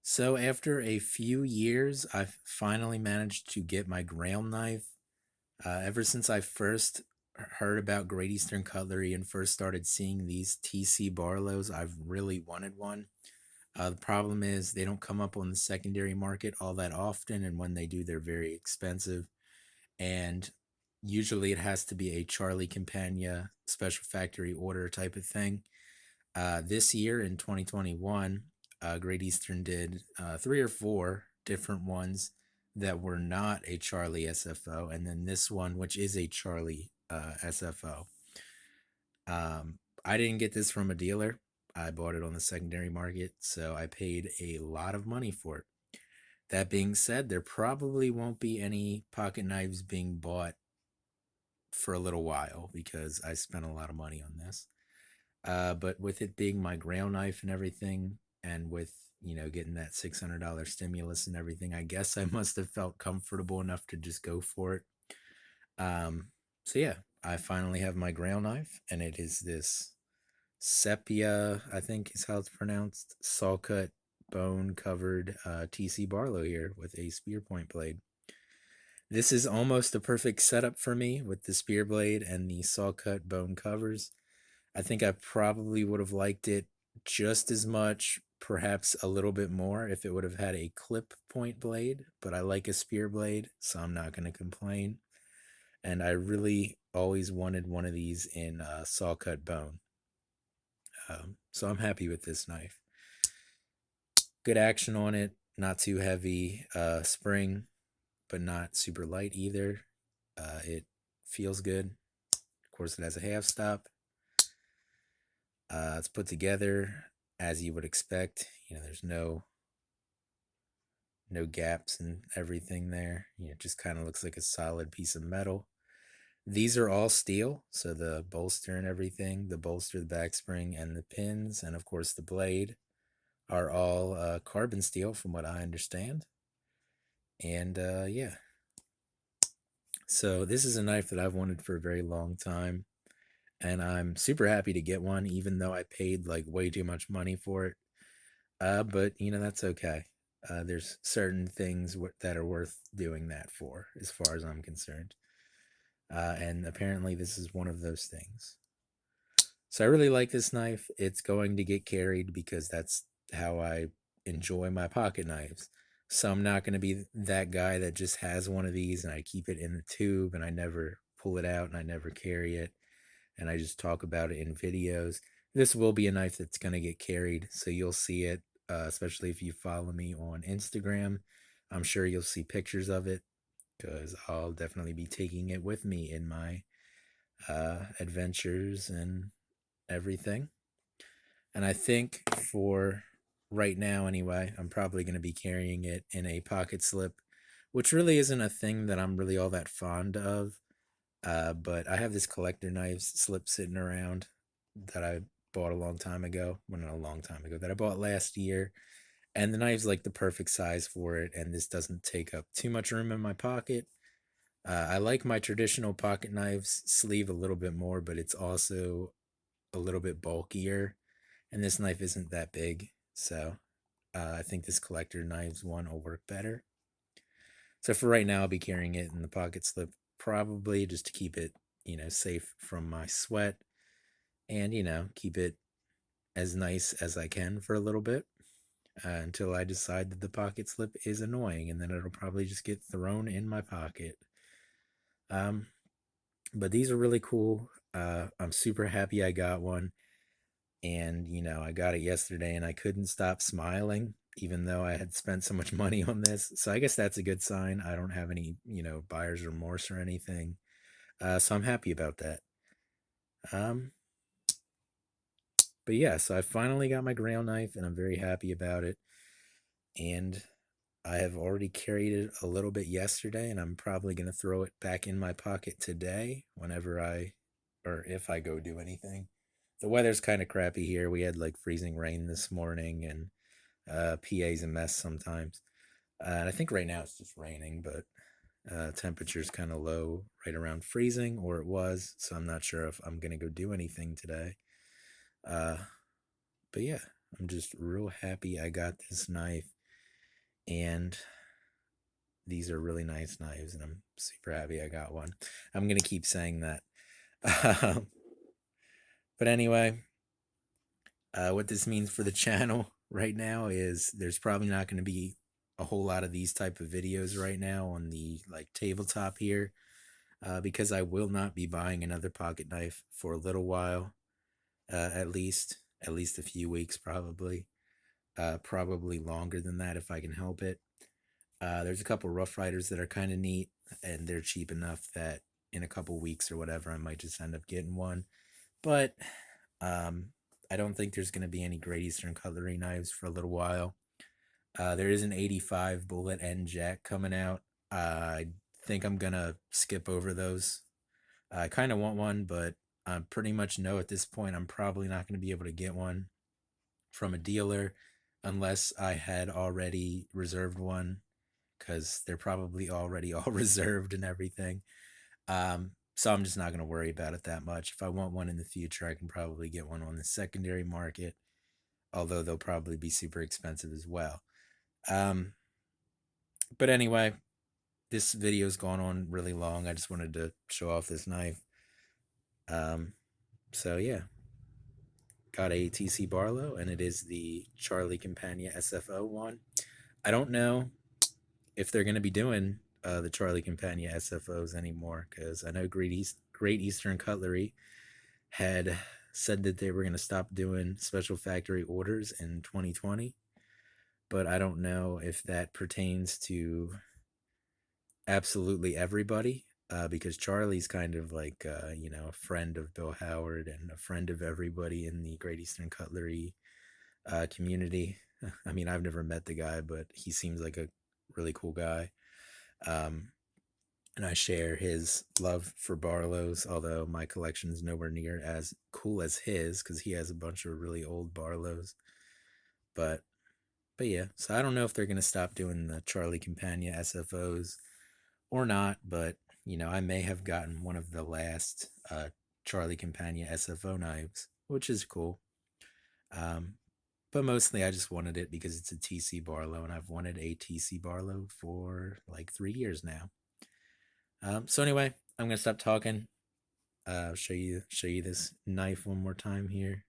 So after a few years, I've finally managed to get my Grail knife. Ever since I first heard about Great Eastern Cutlery and first started seeing these TC Barlows, I've really wanted one. The problem is they don't come up on the secondary market all that often, and when they do, they're very expensive. And usually it has to be a Charlie Campagna special factory order type of thing. This year in 2021, Great Eastern did three or four different ones that were not a Charlie SFO, and then this one, which is a Charlie SFO. I didn't get this from a dealer. I bought it on the secondary market, so I paid a lot of money for it. That being said, there probably won't be any pocket knives being bought for a little while because I spent a lot of money on this. But with it being my Grail knife and everything, and with getting that $600 stimulus and everything, I guess I must have felt comfortable enough to just go for it. Um, so yeah, I finally have my Grail knife, and it is this sepia, I think is how it's pronounced, saw cut bone covered TC Barlow here with a spear point blade. This is almost a perfect setup for me with the spear blade and the saw cut bone covers. I think I probably would have liked it just as much, perhaps a little bit more, if it would have had a clip point blade, but I like a spear blade, so I'm not going to complain. And I really always wanted one of these in saw cut bone. So I'm happy with this knife. Good action on it, not too heavy. Spring, but not super light either. It feels good. Of course, it has a half stop. It's put together as you would expect. There's no gaps and everything there. It just kind of looks like a solid piece of metal. These are all steel, so the bolster and everything, the bolster, the back spring, and the pins, and of course the blade are all carbon steel, from what I understand. And yeah, so this is a knife that I've wanted for a very long time, and I'm super happy to get one, even though I paid like way too much money for it. But that's okay. There's certain things that are worth doing that for, as far as I'm concerned. And apparently, this is one of those things. So I really like this knife. It's going to get carried because that's how I enjoy my pocket knives. So I'm not going to be that guy that just has one of these and I keep it in the tube and I never pull it out and I never carry it and I just talk about it in videos. This will be a knife that's going to get carried, so you'll see it, especially if you follow me on Instagram. I'm sure you'll see pictures of it because I'll definitely be taking it with me in my adventures and everything. And I think for right now, anyway, I'm probably going to be carrying it in a pocket slip, which really isn't a thing that I'm really all that fond of. But I have this collector knives slip sitting around that I bought a long time ago. Well, not a long time ago, that I bought last year. And the knife's like the perfect size for it. And this doesn't take up too much room in my pocket. I like my traditional pocket knives sleeve a little bit more, but it's also a little bit bulkier. And this knife isn't that big. So I think this collector knives one will work better. So for right now, I'll be carrying it in the pocket slip, probably just to keep it, safe from my sweat and, keep it as nice as I can for a little bit until I decide that the pocket slip is annoying and then it'll probably just get thrown in my pocket. Um, but these are really cool. I'm super happy I got one. And, I got it yesterday and I couldn't stop smiling, even though I had spent so much money on this. So I guess that's a good sign. I don't have any, buyer's remorse or anything. So I'm happy about that. Um, but yeah, so I finally got my Grail knife and I'm very happy about it. And I have already carried it a little bit yesterday and I'm probably going to throw it back in my pocket today whenever or if I go do anything. The weather's kind of crappy here. We had like freezing rain this morning and PA's a mess sometimes. And I think right now it's just raining, but temperature's kind of low, right around freezing, or it was. So I'm not sure if I'm going to go do anything today. Uh, but yeah, I'm just real happy I got this knife. And these are really nice knives, and I'm super happy I got one. I'm going to keep saying that. But anyway, what this means for the channel right now is there's probably not going to be a whole lot of these type of videos right now on the like tabletop here, because I will not be buying another pocket knife for a little while, at least a few weeks probably, probably longer than that if I can help it. There's a couple Rough Riders that are kind of neat, and they're cheap enough that in a couple weeks or whatever I might just end up getting one. But um, I don't think there's going to be any Great Eastern Cutlery knives for a little while. There is an 85 bullet end jack coming out. I think I'm going to skip over those. I kind of want one, but I pretty much know at this point I'm probably not going to be able to get one from a dealer unless I had already reserved one, because they're probably already all reserved and everything. So I'm just not going to worry about it that much. If I want one in the future, I can probably get one on the secondary market, although they'll probably be super expensive as well. Um, but anyway, this video's gone on really long. I just wanted to show off this knife. So yeah, got a TC Barlow, and it is the Charlie Campagna SFO one. I don't know if they're going to be doing the Charlie Campagna SFOs anymore, because I know Great Eastern Cutlery had said that they were going to stop doing special factory orders in 2020, but I don't know if that pertains to absolutely everybody, because Charlie's kind of like, a friend of Bill Howard and a friend of everybody in the Great Eastern Cutlery community. I mean, I've never met the guy, but he seems like a really cool guy. Um, and I share his love for Barlows, although my collection is nowhere near as cool as his because he has a bunch of really old Barlows. But but yeah, so I don't know if they're gonna stop doing the Charlie Campagna SFOs or not, but I may have gotten one of the last Charlie Campagna SFO knives, which is cool. Um, but mostly I just wanted it because it's a TC Barlow, and I've wanted a TC Barlow for like 3 years now. So anyway, I'm gonna stop talking. Show you this knife one more time here,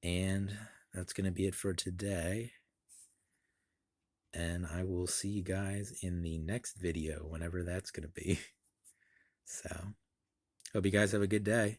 and that's gonna be it for today. And I will see you guys in the next video, whenever that's gonna be. So, hope you guys have a good day.